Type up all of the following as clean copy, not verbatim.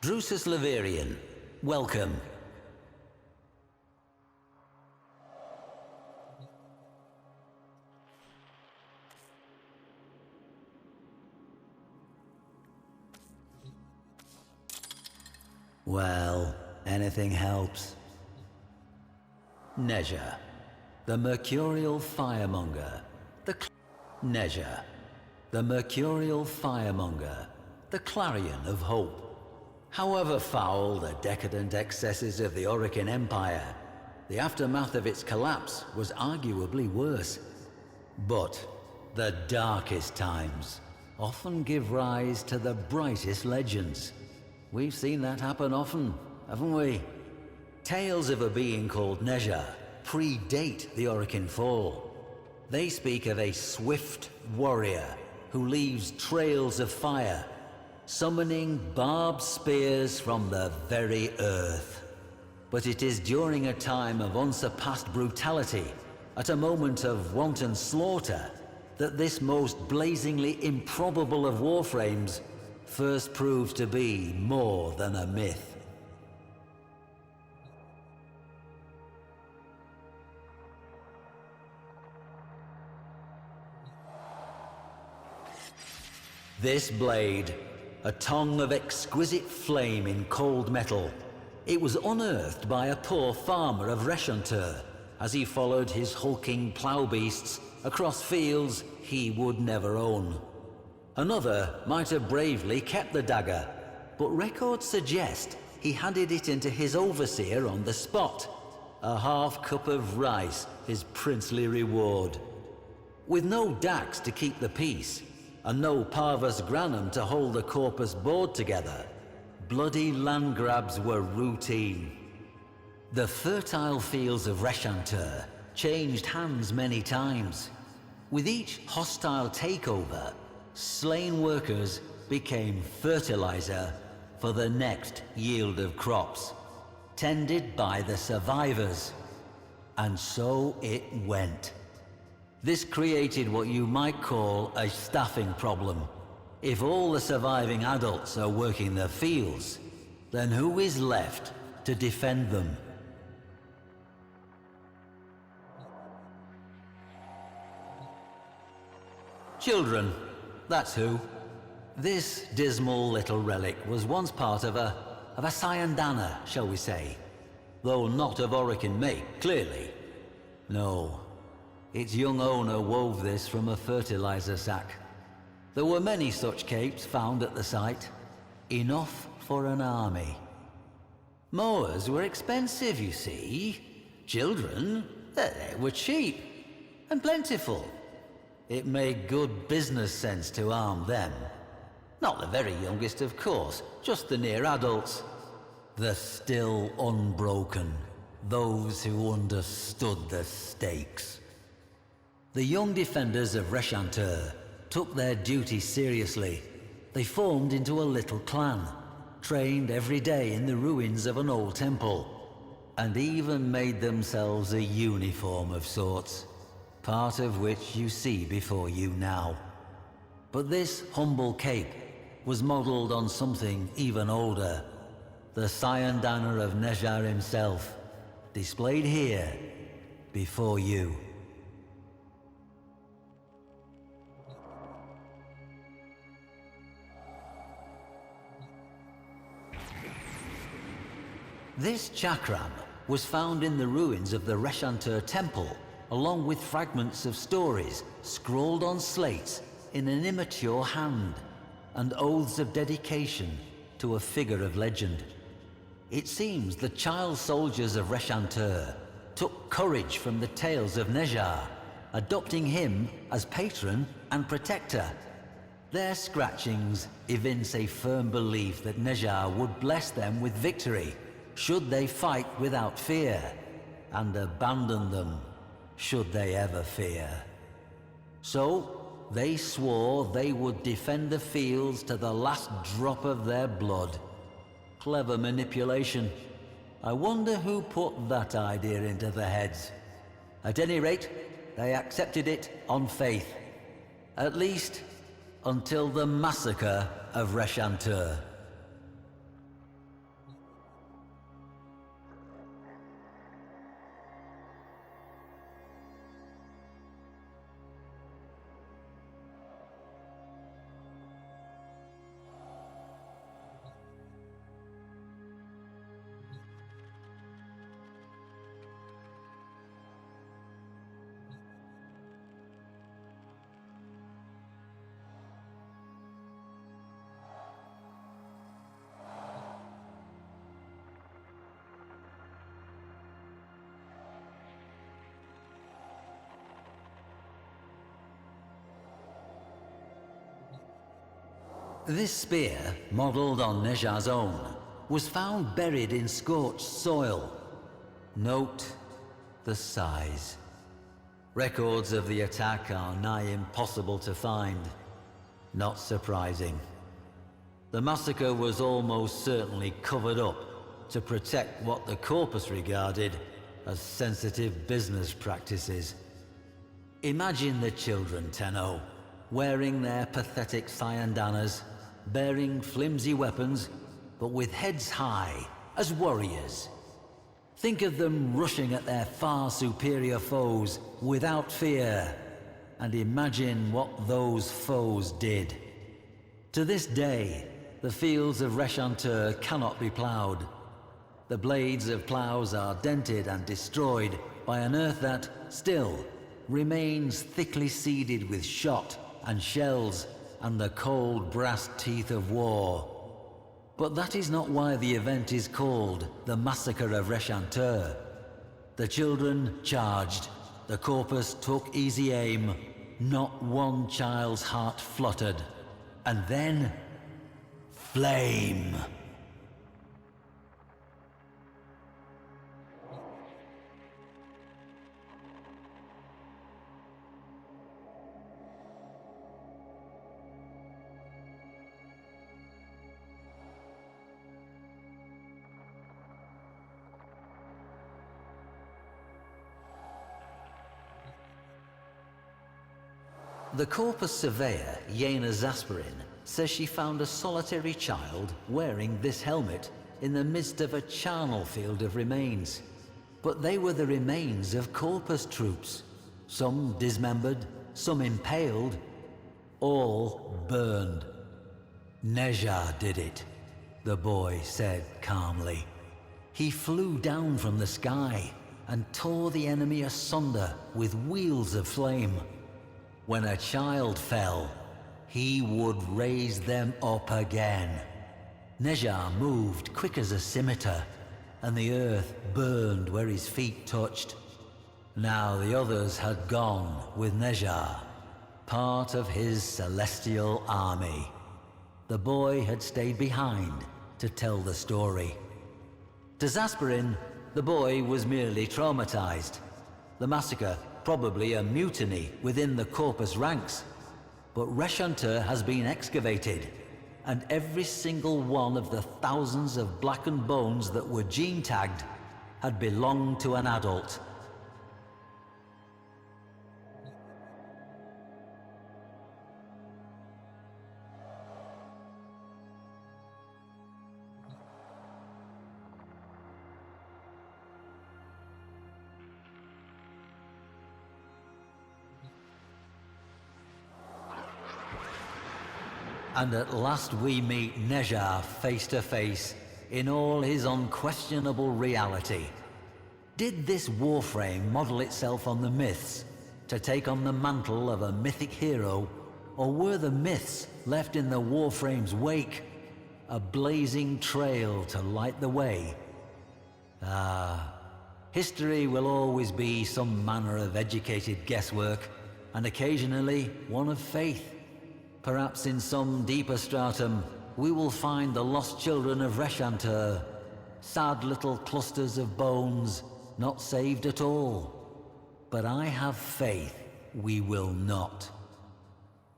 Leverian, welcome. Well, anything helps. Nezha, the mercurial firemonger, Nezha, the mercurial firemonger, the clarion of hope. However foul the decadent excesses of the Orokin Empire, the aftermath of its collapse was arguably worse. But the darkest times often give rise to the brightest legends. We've seen that happen often, haven't we? Tales of a being called nezha predate the Orokin fall. They speak of a swift warrior who leaves trails of fire, summoning barbed spears from the very earth. But it is during a time of unsurpassed brutality, at a moment of wanton slaughter, that this most blazingly improbable of Warframes first proves to be more than a myth. This blade, a tongue of exquisite flame in cold metal, it was unearthed by a poor farmer of Reshantur as he followed his hulking plough beasts across fields he would never own. Another might have bravely kept the dagger, but records suggest he handed it into his overseer on the spot, a half cup of rice his princely reward. With no dax to keep the peace, and no parvus granum to hold the corpus board together, bloody land grabs were routine. The fertile fields of Reshantur changed hands many times. With each hostile takeover, slain workers became fertilizer for the next yield of crops, tended by the survivors. And so it went. This created what you might call a staffing problem. If all the surviving adults are working the fields, then who is left to defend them? Children, that's who. This dismal little relic was once part of a Sayandana, shall we say. Though not of Orokin make, clearly. No, its young owner wove this from a fertilizer sack. There were many such capes found at the site, enough for an army. Mowers were expensive, you see. Children, they were cheap and plentiful. It made good business sense to arm them. Not the very youngest, of course, just the near adults. The still unbroken, those who understood the stakes. The young defenders of Reshantur took their duty seriously. They formed into a little clan, trained every day in the ruins of an old temple, and even made themselves a uniform of sorts, part of which you see before you now. But this humble cape was modelled on something even older, the Sayandana of nezha himself, displayed here before you. This chakram was found in the ruins of the Reshantur temple, along with fragments of stories scrawled on slates in an immature hand, and oaths of dedication to a figure of legend. It seems the child soldiers of Reshantur took courage from the tales of nezha, adopting him as patron and protector. Their scratchings evince a firm belief that nezha would bless them with victory, should they fight without fear, and abandon them, should they ever fear. So, they swore they would defend the fields to the last drop of their blood. Clever manipulation. I wonder who put that idea into their heads. At any rate, they accepted it on faith. At least, until the massacre of Reshantur. This spear, modelled on Nezha's own, was found buried in scorched soil. Note the size. Records of the attack are nigh impossible to find. Not surprising. The massacre was almost certainly covered up to protect what the corpus regarded as sensitive business practices. Imagine the children, Tenno, wearing their pathetic sayandanas, bearing flimsy weapons, but with heads high, as warriors. Think of them rushing at their far superior foes without fear, and imagine what those foes did. To this day, the fields of Reshantur cannot be ploughed. The blades of ploughs are dented and destroyed by an earth that, still, remains thickly seeded with shot and shells and the cold brass teeth of war. But that is not why the event is called the Massacre of Reshantur. The children charged, the corpus took easy aim, not one child's heart fluttered, and then flame. The corpus surveyor, Yena Zasperin, says she found a solitary child wearing this helmet in the midst of a charnel field of remains. But they were the remains of corpus troops, some dismembered, some impaled, all burned. Nezha did it, the boy said calmly. He flew down from the sky and tore the enemy asunder with wheels of flame. When a child fell, he would raise them up again. Nezha moved quick as a scimitar, and the earth burned where his feet touched. Now the others had gone with Nezha, part of his celestial army. The boy had stayed behind to tell the story. To Zasperin, the boy was merely traumatized. The massacre, probably a mutiny within the corpus ranks. But Reshantur has been excavated, and every single one of the thousands of blackened bones that were gene-tagged had belonged to an adult. And at last we meet Nezha face to face in all his unquestionable reality. Did this Warframe model itself on the myths to take on the mantle of a mythic hero, or were the myths left in the Warframe's wake, a blazing trail to light the way? History will always be some manner of educated guesswork, and occasionally one of faith. Perhaps in some deeper stratum, we will find the lost children of Reshantur, sad little clusters of bones, not saved at all. But I have faith we will not.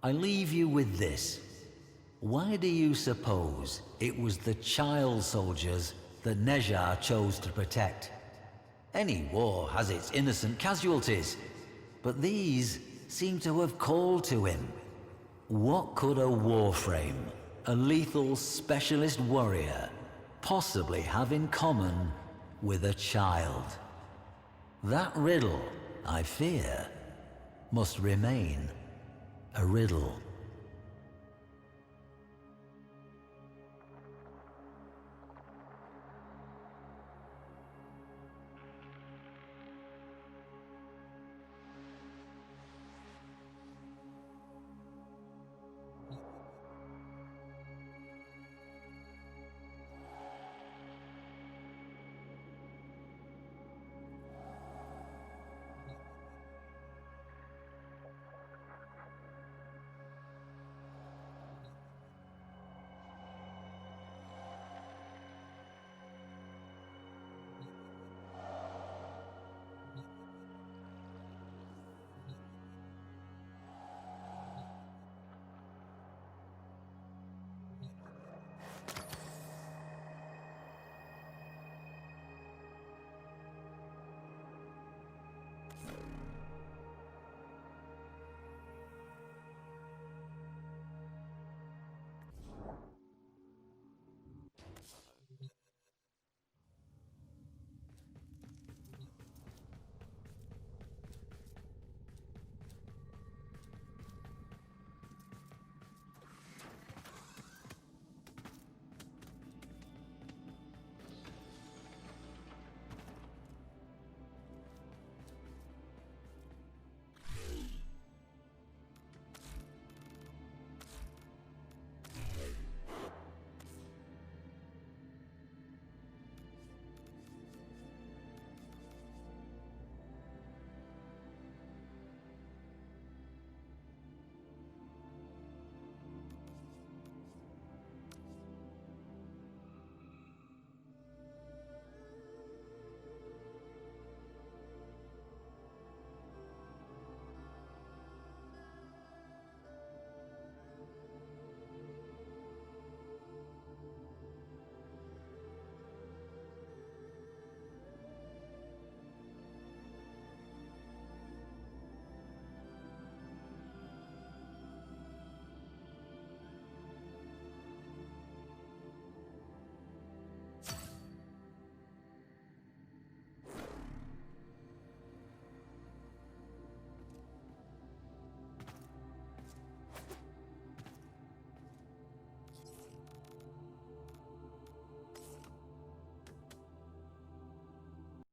I leave you with this. Why do you suppose it was the child soldiers that Nezha chose to protect? Any war has its innocent casualties, but these seem to have called to him. What could a Warframe, a lethal specialist warrior, possibly have in common with a child? That riddle, I fear, must remain a riddle.